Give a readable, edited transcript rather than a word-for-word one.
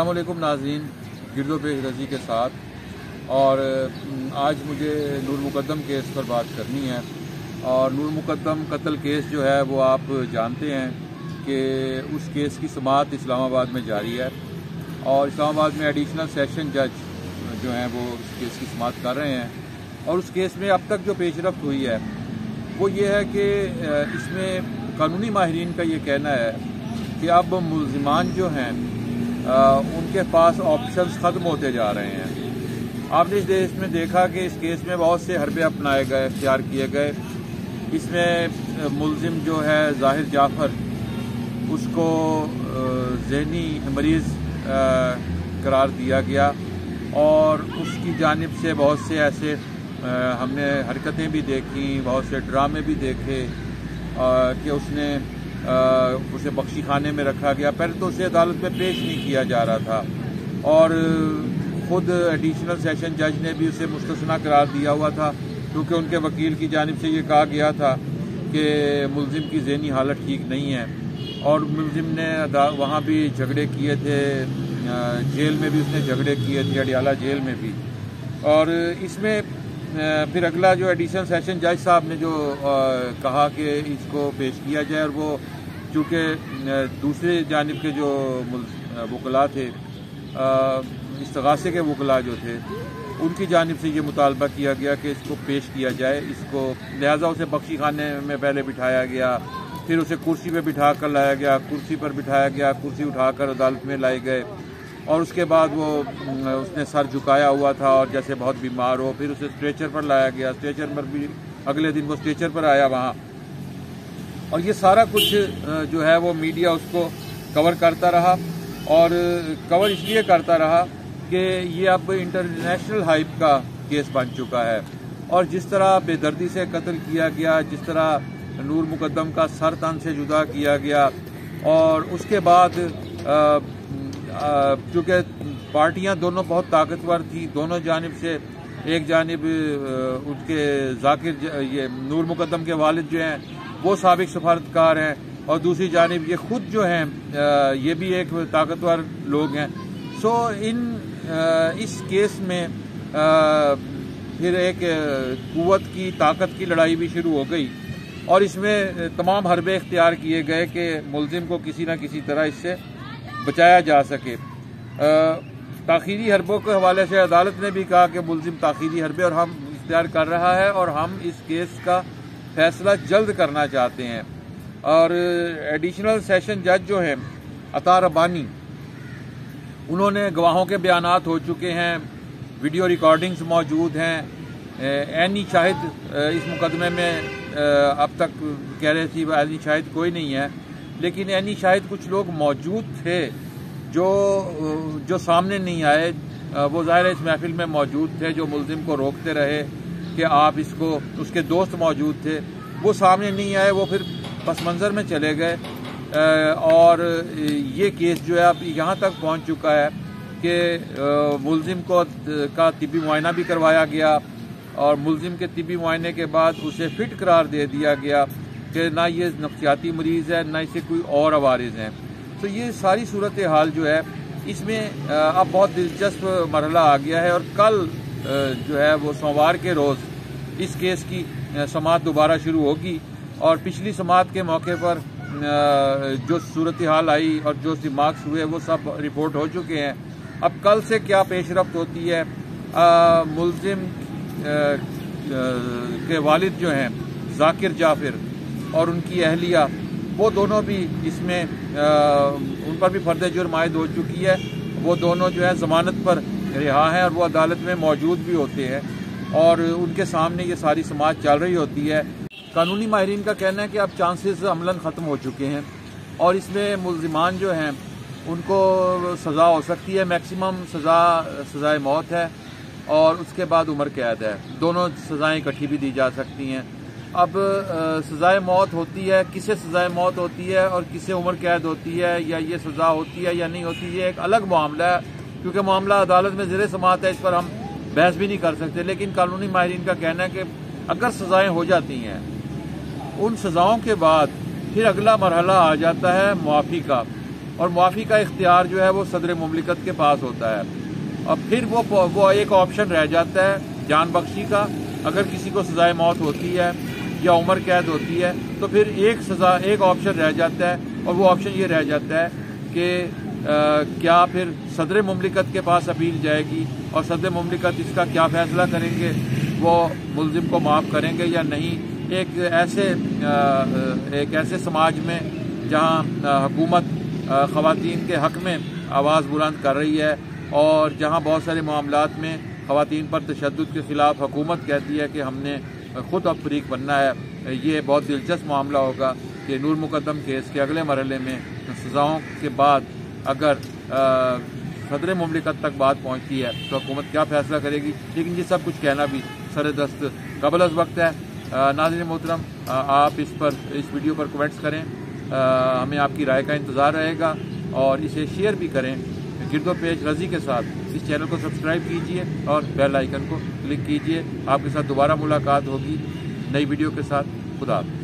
अस्सलाम वालेकुम नाज़रीन, गिरदो पेश रजी के साथ। और आज मुझे नूर मुकद्दम केस पर बात करनी है। और नूर मुकद्दम कत्ल केस जो है वो आप जानते हैं कि उस केस की समाअत इस्लामाबाद में जारी है और इस्लामाबाद में एडिशनल सेशन जज जो हैं वो उस केस की समाअत कर रहे हैं। और उस केस में अब तक जो पेशरफ्त हुई है वो ये है कि इसमें कानूनी माहिरीन का ये कहना है कि अब मुल्ज़िमान जो हैं उनके पास ऑप्शंस ख़त्म होते जा रहे हैं। आपने इस देश में देखा कि इस केस में बहुत से हरबे अपनाए गए, इख्तियार किए गए। इसमें मुल्ज़िम जो है ज़ाहिर जाफ़र, उसको ज़हनी मरीज़ करार दिया गया और उसकी जानिब से बहुत से ऐसे हमने हरकतें भी देखी, बहुत से ड्रामे भी देखे कि उसे बख्शी खाने में रखा गया। पहले तो उसे अदालत में पेश नहीं किया जा रहा था और ख़ुद एडिशनल सेशन जज ने भी उसे मुस्तस्ना करार दिया हुआ था, क्योंकि उनके वकील की जानिब से ये कहा गया था कि मुल्ज़िम की ज़हनी हालत ठीक नहीं है। और मुल्ज़िम ने वहाँ भी झगड़े किए थे, जेल में भी उसने झगड़े किए थे, अडियाला जेल में भी। और इसमें फिर अगला जो एडिशनल सेशन जज साहब ने जो कहा कि इसको पेश किया जाए, और वो चूँकि दूसरे जानिब के जो वकला थे, इस्तगासे के वकला जो थे, उनकी जानिब से ये मुतालबा किया गया कि इसको पेश किया जाए। इसको लिहाजा उसे बख्शी खाने में पहले बिठाया गया, फिर उसे कुर्सी पे बिठा कर लाया गया, कुर्सी पर बिठाया गया, कुर्सी उठाकर अदालत में लाए गए। और उसके बाद उसने सर झुकाया हुआ था और जैसे बहुत बीमार हो, फिर उसे स्ट्रेचर पर लाया गया। स्ट्रेचर पर भी अगले दिन वो स्ट्रेचर पर आया वहाँ। और ये सारा कुछ जो है वो मीडिया उसको कवर करता रहा, और कवर इसलिए करता रहा कि ये अब इंटरनेशनल हाइप का केस बन चुका है। और जिस तरह बेदर्दी से कत्ल किया गया, जिस तरह नूर मुकद्दम का सर तन से जुदा किया गया, और उसके बाद चूँकि पार्टियां दोनों बहुत ताकतवर थी, दोनों जानिब से, एक जानिब उनके जाकिर ये नूर मुकद्दम के वालिद जो हैं वो साबिक सफारतकार हैं, और दूसरी जानिब ये खुद जो हैं ये भी एक ताकतवर लोग हैं। सो इस केस में फिर एक कुव्वत की, ताकत की लड़ाई भी शुरू हो गई, और इसमें तमाम हरबे इख्तियार किए गए कि मुल्ज़िम को किसी न किसी तरह इससे बचाया जा सके। ताख़ीरी हरबों के हवाले से अदालत ने भी कहा कि मुल्ज़िम ताख़ीरी हरबे और हम इख्तियार कर रहा है, और हम इस केस का फैसला जल्द करना चाहते हैं। और एडिशनल सेशन जज जो हैं अता रब्बानी, उन्होंने गवाहों के बयानात हो चुके हैं, वीडियो रिकॉर्डिंग्स मौजूद हैं। ऐनी शाहिद इस मुकदमे में अब तक कह रहे थी ऐनी शाहिद कोई नहीं है, लेकिन ऐनी शाहिद कुछ लोग मौजूद थे जो सामने नहीं आए। वो ज़ाहिर है इस महफिल में मौजूद थे, जो मुल्ज़िम को रोकते रहे कि आप इसको, उसके दोस्त मौजूद थे, वो सामने नहीं आए, वो फिर पस मंज़र में चले गए। और ये केस जो है अब यहाँ तक पहुँच चुका है कि मुल्ज़िम का तिब्बी मुआयना भी करवाया गया, और मुल्ज़िम के तिब्बी मुआयने के बाद उसे फिट करार दे दिया गया कि ना ये नफ्सियाती मरीज़ है, ना इसे कोई और अवारिज़ हैं। तो ये सारी सूरत हाल जो है, इसमें अब बहुत दिलचस्प मरहला आ गया है। और कल जो है वो सोमवार के रोज़ इस केस की समाअत दोबारा शुरू होगी, और पिछली समाअत के मौके पर जो सूरत हाल आई और जो दिमाग हुए वो सब रिपोर्ट हो चुके हैं। अब कल से क्या पेशरफ्त होती है, मुल्ज़िम के वालिद जो हैं जाकिर जाफिर और उनकी अहलिया, वो दोनों भी इसमें उन पर भी फर्द जुर्म आयद हो चुकी है। वो दोनों जो है ज़मानत पर रिहा हैं और वो अदालत में मौजूद भी होते हैं, और उनके सामने ये सारी समाअत चल रही होती है। कानूनी माहिरीन का कहना है कि अब चांसेस अमलन ख़त्म हो चुके हैं, और इसमें मुल्ज़िमान जो हैं उनको सज़ा हो सकती है। मैक्सिमम सज़ाए मौत है, और उसके बाद उम्र कैद है। दोनों सज़ाएँ इकट्ठी भी दी जा सकती हैं। अब सज़ाए मौत होती है, किसे सज़ाए मौत होती है और किसे उम्र कैद होती है, या ये सज़ा होती है या नहीं होती, ये एक अलग मामला है, क्योंकि मामला अदालत में ज़ेरे समाअत है, इस पर हम बहस भी नहीं कर सकते। लेकिन कानूनी माहिरीन का कहना है कि अगर सज़ाएँ हो जाती हैं, उन सज़ाओं के बाद फिर अगला मरहला आ जाता है मुआफ़ी का, और मुआफ़ी का इख्तियार जो है वो सदर मुमलिकत के पास होता है। और फिर वो एक ऑप्शन रह जाता है जान बख्शी का। अगर किसी को सजाए मौत होती है या उम्र कैद होती है तो फिर एक ऑप्शन रह जाता है, और वो ऑप्शन ये रह जाता है कि क्या फिर सदर मुमलिकत के पास अपील जाएगी और सदर मुमलिकत इसका क्या फैसला करेंगे, वो मुलजिम को माफ़ करेंगे या नहीं। एक ऐसे समाज में जहाँ हुकूमत ख़वातीन के हक़ में आवाज़ बुलंद कर रही है और जहाँ बहुत सारे मामलात में ख़वातीन पर तशद्दुद के ख़िलाफ़ हुकूमत कहती है कि हमने ख़ुद अब फरीक बनना है, ये बहुत दिलचस्प मामला होगा कि नूर मुकद्दम केस के अगले मरहले में सज़ाओं के बाद अगर सदर मुमलिकत तक बात पहुँचती है तो हुकूमत क्या फ़ैसला करेगी। लेकिन ये सब कुछ कहना भी सरदस्त कबल अज़ वक्त है। नाज़रीन मोहतरम, आप इस वीडियो पर कमेंट्स करें, हमें आपकी राय का इंतज़ार रहेगा और इसे शेयर भी करें गिरदो पेश रजी के साथ। इस चैनल को सब्सक्राइब कीजिए और बेल आइकन को क्लिक कीजिए। आपके साथ दोबारा मुलाकात होगी नई वीडियो के साथ। खुदा हाफ़िज़।